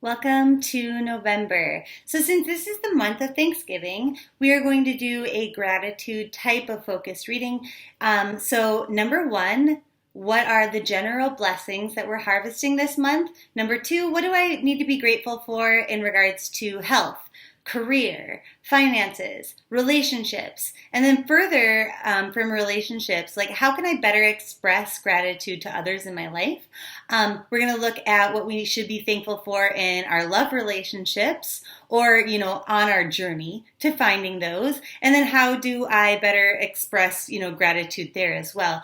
Welcome to November. So since this is the month of Thanksgiving, we are going to do a gratitude type of focused reading. So number one, what are the general blessings that we're harvesting this month? Number two, what do I need to be grateful for in regards to health, career, finances, relationships, and then further from relationships, like how can I better express gratitude to others in my life? We're going to look at what we should be thankful for in our love relationships or, on our journey to finding those. And then how do I better express, gratitude there as well.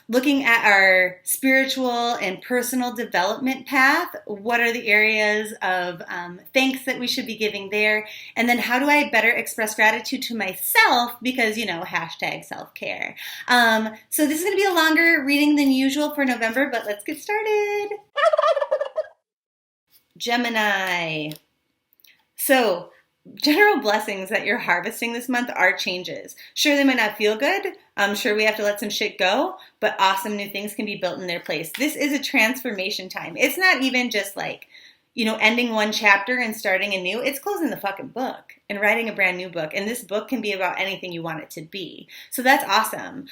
Looking at our spiritual and personal development path, what are the areas of thanks that we should be giving there? And then how do I better express gratitude to myself? Because, hashtag self-care. So this is going to be a longer reading than usual for November, but let's get started. Gemini. So general blessings that you're harvesting this month are changes. Sure, they might not feel good. I'm sure we have to let some shit go, but awesome new things can be built in their place. This is a transformation time. It's not even just like, ending one chapter and starting a new. It's closing the fucking book and writing a brand new book. And this book can be about anything you want it to be. So that's awesome.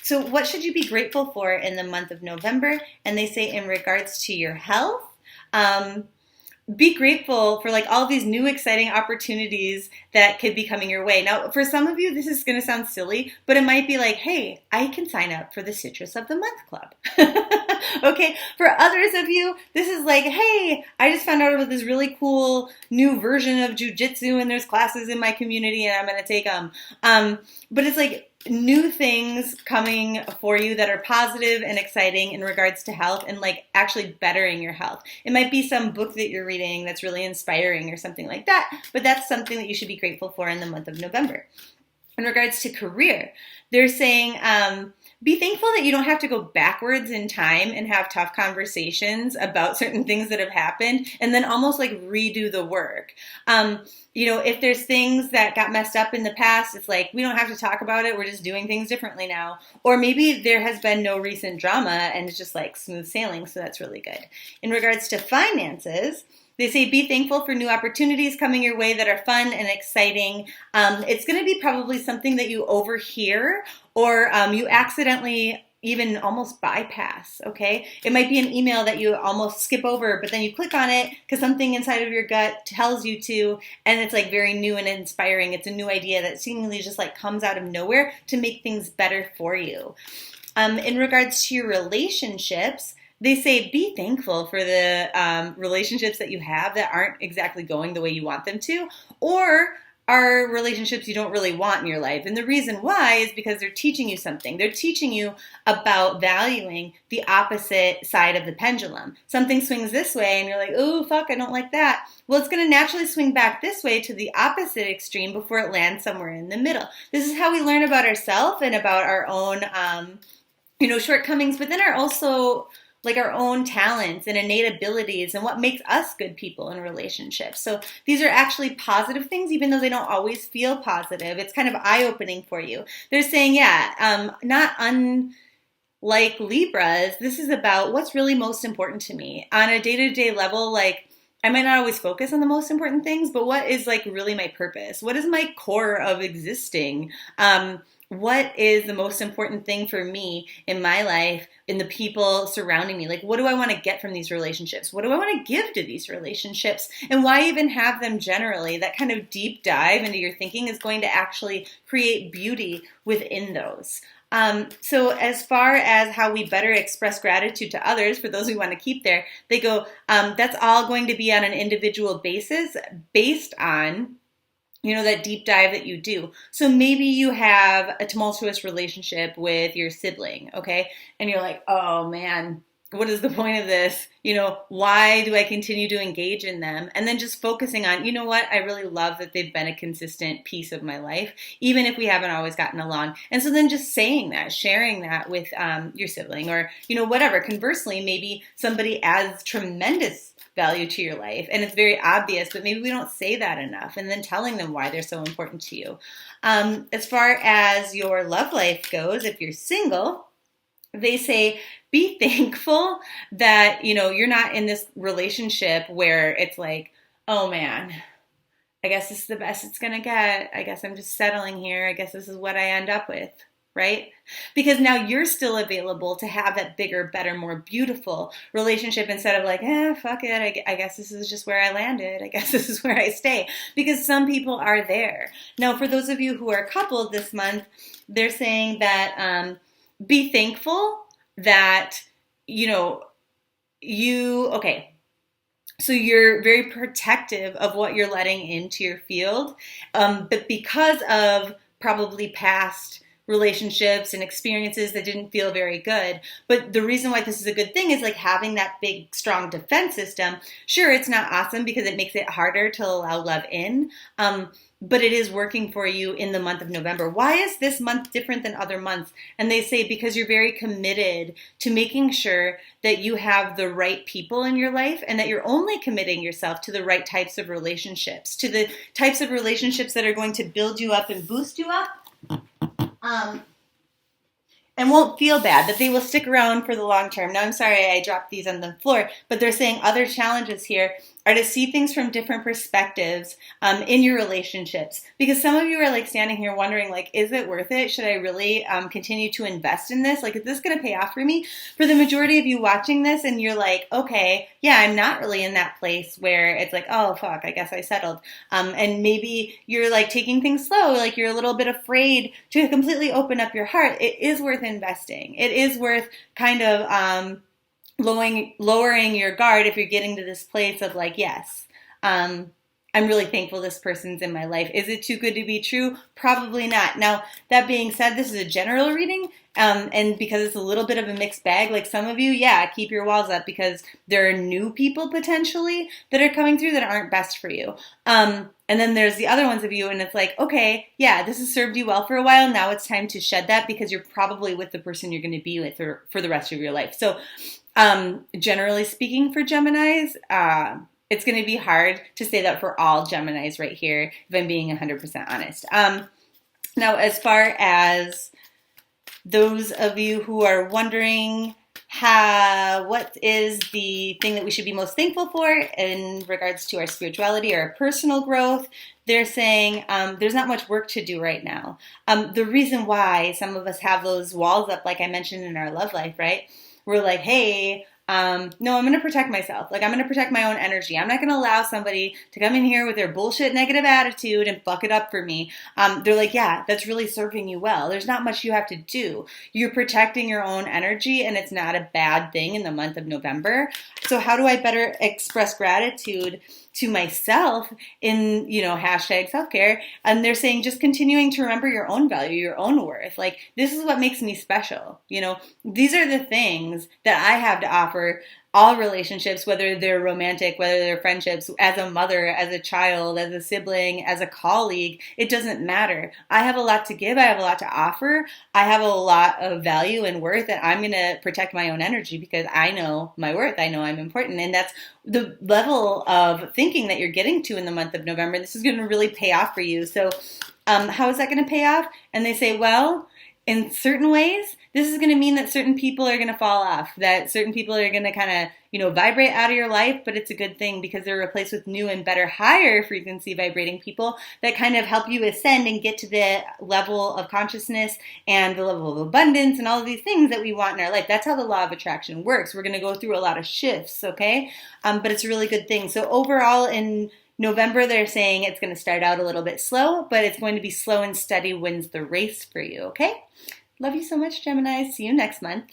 So what should you be grateful for in the month of November? And they say in regards to your health, be grateful for all these new exciting opportunities that could be coming your way. Now, for some of you, this is going to sound silly, but it might be like, hey, I can sign up for the Citrus of the Month Club. Okay. For others of you, this is like, hey, I just found out about this really cool new version of jujitsu and there's classes in my community and I'm going to take them. But it's like, new things coming for you that are positive and exciting in regards to health and actually bettering your health. It might be some book that you're reading that's really inspiring or something like that, but that's something that you should be grateful for in the month of November. In regards to career, they're saying, be thankful that you don't have to go backwards in time and have tough conversations about certain things that have happened and then almost redo the work. If there's things that got messed up in the past, it's like, we don't have to talk about it. We're just doing things differently now. Or maybe there has been no recent drama and it's just smooth sailing. So that's really good. In regards to finances, they say be thankful for new opportunities coming your way that are fun and exciting. It's going to be probably something that you overhear or you accidentally even almost bypass, okay? It might be an email that you almost skip over, but then you click on it because something inside of your gut tells you to, and it's very new and inspiring. It's a new idea that seemingly just comes out of nowhere to make things better for you. In regards to your relationships, they say be thankful for the relationships that you have that aren't exactly going the way you want them to, or are relationships you don't really want in your life. And the reason why is because they're teaching you something. They're teaching you about valuing the opposite side of the pendulum. Something swings this way and you're like, oh, fuck, I don't like that. Well, it's going to naturally swing back this way to the opposite extreme before it lands somewhere in the middle. This is how we learn about ourselves and about our own, shortcomings, but then are also our own talents and innate abilities and what makes us good people in relationships. So these are actually positive things, even though they don't always feel positive. It's kind of eye-opening for you. They're saying, not unlike Libras, this is about what's really most important to me. On a day-to-day level, I might not always focus on the most important things, but what is really my purpose? What is my core of existing? What is the most important thing for me in my life, in the people surrounding me? What do I want to get from these relationships? What do I want to give to these relationships? And why even have them generally? That kind of deep dive into your thinking is going to actually create beauty within those. So as far as how we better express gratitude to others, for those who want to keep there, they go, that's all going to be on an individual basis based on that deep dive that you do. So maybe you have a tumultuous relationship with your sibling, okay? And you're like, oh man, what is the point of this? Why do I continue to engage in them? And then just focusing on, what? I really love that they've been a consistent piece of my life, even if we haven't always gotten along. And so then just saying that, sharing that with your sibling or, whatever. Conversely, maybe somebody adds tremendous value to your life and it's very obvious, but maybe we don't say that enough, and then telling them why they're so important to you. As far as your love life goes, if you're single, they say, be thankful that, you're not in this relationship where it's like, oh man, I guess this is the best it's going to get. I guess I'm just settling here. I guess this is what I end up with, right? Because now you're still available to have that bigger, better, more beautiful relationship instead of like, fuck it. I guess this is just where I landed. I guess this is where I stay. Because some people are there. Now, for those of you who are coupled this month, they're saying that be thankful that, okay. So you're very protective of what you're letting into your field. But because of probably past relationships and experiences that didn't feel very good. But the reason why this is a good thing is like having that big, strong defense system. Sure, it's not awesome because it makes it harder to allow love in. But it is working for you in the month of November. Why is this month different than other months? And they say because you're very committed to making sure that you have the right people in your life and that you're only committing yourself to the right types of relationships, to the types of relationships that are going to build you up and boost you up. And won't feel bad, that they will stick around for the long term. Now, I'm sorry I dropped these on the floor, but they're saying other challenges here are to see things from different perspectives in your relationships. Because some of you are like standing here wondering, like, is it worth it? Should I really continue to invest in this? Like, is this going to pay off for me? For the majority of you watching this and you're like, okay, yeah, I'm not really in that place where it's like, oh, fuck, I guess I settled. And maybe you're like taking things slow, like you're a little bit afraid to completely open up your heart. It is worth investing. It is worth kind of lowering your guard if you're getting to this place of like, yes, I'm really thankful this person's in my life. Is it too good to be true? Probably not. Now, that being said, this is a general reading, and because it's a little bit of a mixed bag, like some of you, yeah, keep your walls up because there are new people potentially that are coming through that aren't best for you. And then there's the other ones of you, and it's like, okay, yeah, this has served you well for a while. Now it's time to shed that because you're probably with the person you're going to be with for the rest of your life. So generally speaking for Geminis, it's going to be hard to say that for all Geminis right here, if I'm being 100% honest. Now, as far as those of you who are wondering what is the thing that we should be most thankful for in regards to our spirituality or our personal growth, they're saying there's not much work to do right now. The reason why some of us have those walls up, like I mentioned in our love life, right? We're like, hey, no, I'm going to protect myself. Like, I'm going to protect my own energy. I'm not going to allow somebody to come in here with their bullshit negative attitude and fuck it up for me. They're like, yeah, that's really serving you well. There's not much you have to do. You're protecting your own energy, and it's not a bad thing in the month of November. So how do I better express gratitude to myself in, hashtag self-care? And they're saying just continuing to remember your own value, your own worth. Like, this is what makes me special. These are the things that I have to offer all relationships, whether they're romantic, whether they're friendships, as a mother, as a child, as a sibling, as a colleague. It doesn't matter. I have a lot to give. I have a lot to offer. I have a lot of value and worth, and I'm going to protect my own energy because I know my worth. I know I'm important. And that's the level of thinking that you're getting to in the month of November. This is going to really pay off for you. So how is that going to pay off? And they say, well, in certain ways, this is going to mean that certain people are going to fall off, that certain people are going to kind of, vibrate out of your life, but it's a good thing because they're replaced with new and better, higher frequency vibrating people that kind of help you ascend and get to the level of consciousness and the level of abundance and all of these things that we want in our life. That's how the law of attraction works. We're going to go through a lot of shifts, okay? But it's a really good thing. So overall in November, they're saying it's going to start out a little bit slow, but it's going to be slow and steady wins the race for you, okay? Love you so much, Gemini. See you next month.